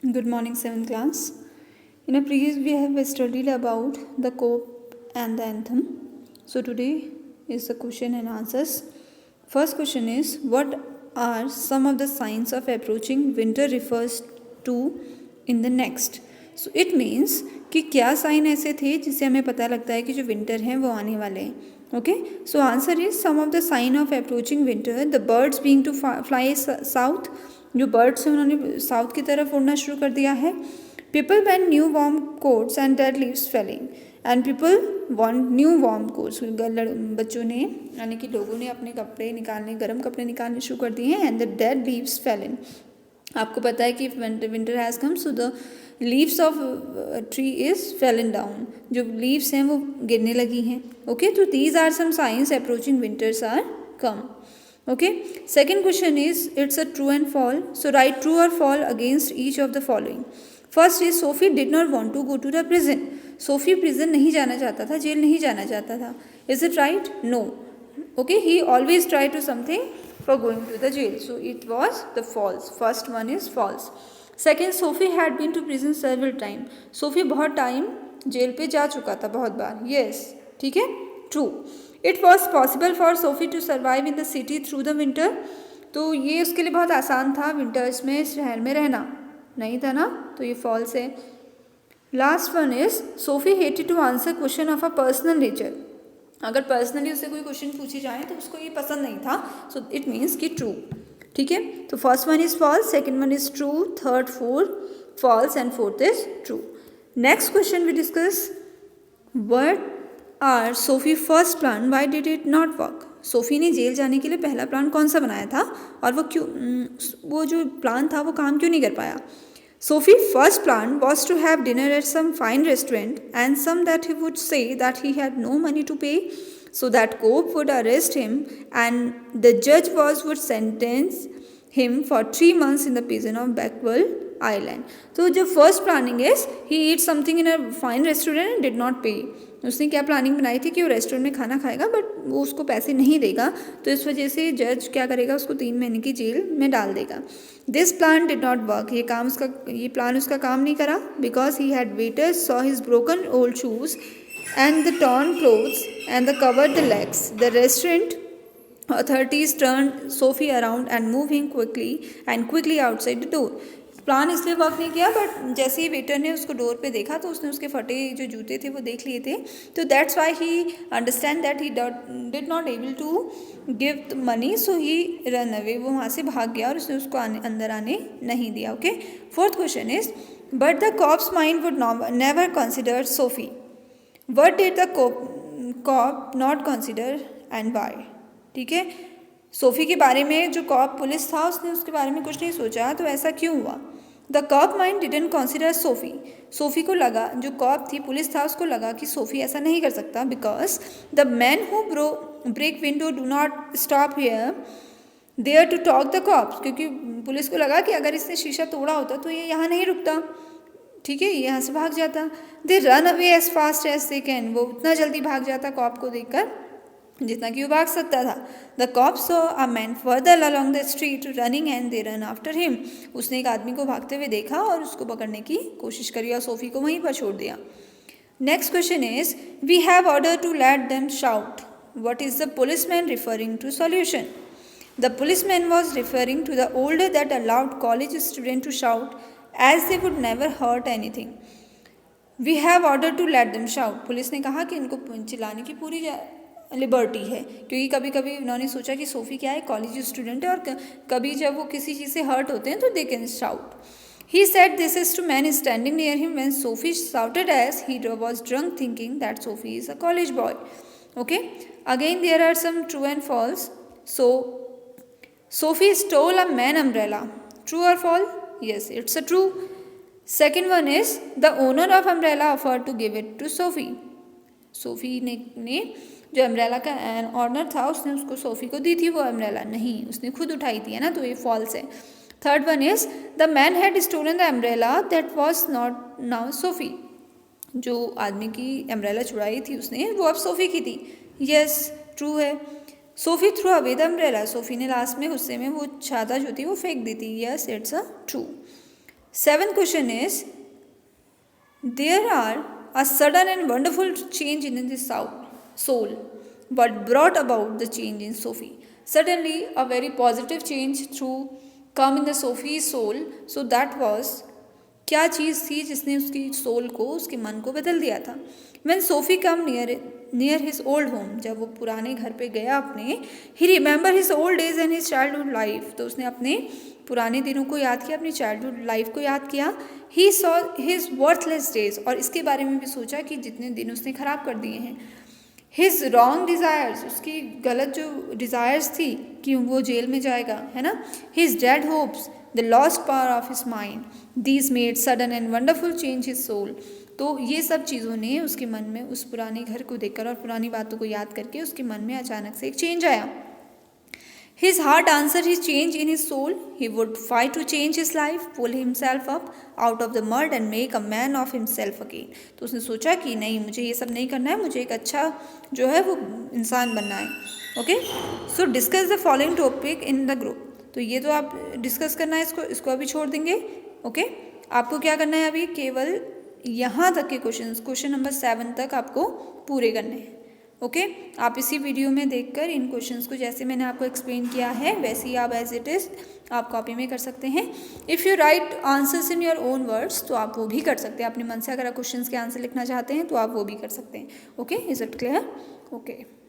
Good morning, 7th class. In a previous, we have studied about the cope and the anthem. So today is the question and answers. First question is, what are some of the signs of approaching winter refers to in the next? So it means कि क्या sign ऐसे थे जिससे हमें पता लगता है कि जो विंटर है वो आने वाले हैं. Okay, so answer is some of the sign of approaching winter. The birds being to fly south. जो बर्ड्स हैं उन्होंने साउथ की तरफ उड़ना शुरू कर दिया है. People want new warm coats and dead leaves falling and people want new warm coats. बच्चों ने यानी कि लोगों ने अपने कपड़े निकालने, गर्म कपड़े निकालने शुरू कर दिए हैं. And the dead leaves falling. आपको पता है कि winter has come, so the leaves of tree is fallen down. जो लीव्स हैं वो गिरने लगी हैं. ओके, तो these are some signs approaching winters are come. Okay, second question is, it's a true and false. So write true or false against each of the following. First is, Sophie did not want to go to the prison. Sophie prison नहीं जाना चाहता था, jail नहीं जाना चाहता था. Is it right? No. Okay, he always tried to something for going to the jail. So it was the false. First one is false. Second, Sophie had been to prison several times. Sophie बहुत time jail पे जा चुका था, बहुत बार. Yes, ठीक है, true. It was possible for Sophie to survive in the city through the winter. तो ये उसके लिए बहुत आसान था विंटर्स में शहर में रहना. नहीं था ना, तो ये फॉल्स है. Last one is, Sophie hated to answer question of a personal nature. अगर पर्सनली उससे कोई क्वेश्चन पूछे जाए तो उसको ये पसंद नहीं था. सो इट मीन्स कि ट्रू. ठीक है, तो first one is false, second one is true, third fourth false and fourth is true. Next question we discuss, what are Sophie first plan, why did it not work. Sophie ने जेल जाने के लिए पहला plan कौन सा बनाया था और वो जो प्लान था वो काम क्यों नहीं कर पाया. Sophie first plan was to have dinner at some fine restaurant and some that he would say that he had no money to pay, so that Cope would arrest him and the judge would sentence him for 3 months in the prison of Backwell Island. तो जो first planning is, he eat something in a fine restaurant and did not pay. उसने क्या planning बनाई थी कि वो restaurant में खाना खाएगा बट वो उसको पैसे नहीं देगा, तो इस वजह से जज क्या करेगा, उसको 3 महीने की जेल में डाल देगा. This plan did not work. ये प्लान उसका काम नहीं करा, because he had waiters saw his broken old shoes and the torn clothes and the covered the legs. The restaurant authorities turned Sophie around and moved him quickly outside the door. Plan इसलिए work नहीं किया, but जैसे ही waiter ने उसको door पे देखा तो उसने उसके फटे जो जूते थे वो देख लिए थे. तो that's why he understand that he did not able to give the money, so he run away. वो वहाँ से भाग गया और उसने उसको अंदर आने नहीं दिया. Okay, fourth question is, but the cops mind would never consider Sophie. What did the cop not consider and why? ठीक है, सोफ़ी के बारे में जो कॉप पुलिस था उसने उसके बारे में कुछ नहीं सोचा, तो ऐसा क्यों हुआ. The cop mind didn't consider Sophie. Sophie को लगा, जो कॉप थी पुलिस था उसको लगा कि सोफ़ी ऐसा नहीं कर सकता, because the man who break window do not stop here there to talk the cops. क्योंकि पुलिस को लगा कि अगर इसने शीशा तोड़ा होता तो ये यहाँ नहीं रुकता. ठीक है, यहाँ से भाग जाता. They run away as fast as they can. वो उतना जल्दी भाग जाता कॉप को देखकर जितना कि वो भाग सकता था. The cop saw a man further along the street running and they run after him. उसने एक आदमी को भागते हुए देखा और उसको पकड़ने की कोशिश करी और सोफ़ी को वहीं पर छोड़ दिया. Next question is, we have order to let them shout. What is the policeman referring to solution. The policeman was referring to the older that allowed college student to shout as they would never hurt anything. We have ordered to let them shout. Police ने कहा कि इनको चिल्लाने की पूरी liberty है, क्योंकि कभी कभी उन्होंने सोचा कि सोफ़ी क्या है, कॉलेज स्टूडेंट है, और कभी जब वो किसी चीज़ से हर्ट होते हैं तो they can shout. He said this is to man standing near him when Sophie shouted as he was drunk, thinking that Sophie is a college boy. Okay, again there are some true and false. So Sophie stole a man umbrella. True or false? Yes, it's a true. Second one is, the owner of umbrella offered to give it to Sophie. SoFi ने जो umbrella का honour था उसने उसको SoFi को दी थी वो umbrella. नहीं, उसने खुद उठाई थी, है ना, तो ये फॉल्स है. Third one is, the man had stolen the umbrella that was not now Sophie. जो आदमी की अम्ब्रेला चुराई थी उसने, वो अब सोफ़ी की थी. यस, ट्रू है. SoFi through away the umbrella. SoFi ने लास्ट में गुस्से में वो छाता जो थी वो फेंक दी थी. Yes, it's a true. 7th question is, there are a sudden and wonderful change in the soul. What brought about the change in Sophie? Suddenly a very positive change through come in the Sophie's soul. So that was, क्या चीज़ थी जिसने उसकी soul को, उसके मन को बदल दिया था? When Sophie come near his old home, जब वो पुराने घर पे गया अपने, he remember his old days and his childhood life. तो उसने अपने पुराने दिनों को याद किया, अपनी चाइल्डहुड लाइफ को याद किया. He saw his worthless days, और इसके बारे में भी सोचा कि जितने दिन उसने खराब कर दिए हैं. His wrong desires, उसकी गलत जो डिज़ायर्स थी कि वो जेल में जाएगा, है ना. His dead hopes, the lost power of his mind, these made sudden and wonderful change his soul. तो ये सब चीज़ों ने उसके मन में, उस पुराने घर को देखकर और पुरानी बातों को याद करके उसके मन में अचानक से एक चेंज आया. His heart answered his change in his soul. He would fight to change his life, pull himself up out of the mud and make a man of himself again. तो उसने सोचा कि नहीं, मुझे ये सब नहीं करना है, मुझे एक अच्छा जो है वो इंसान बनना है. Okay, so discuss the following topic in the group. तो ये तो आप डिस्कस करना है, इसको अभी छोड़ देंगे. ओके, आपको क्या करना है अभी, केवल यहाँ तक के क्वेश्चन नंबर 7 तक आपको पूरे करने हैं. ओके, आप इसी वीडियो में देखकर इन क्वेश्चंस को जैसे मैंने आपको एक्सप्लेन किया है वैसे ही आप एज इट इज़ आप कॉपी में कर सकते हैं. If you right answers in your own words तो आप वो भी कर सकते हैं अपने मन से. अगर आप क्वेश्चंस के आंसर लिखना चाहते हैं तो आप वो भी कर सकते हैं. Okay, is it clear? Okay.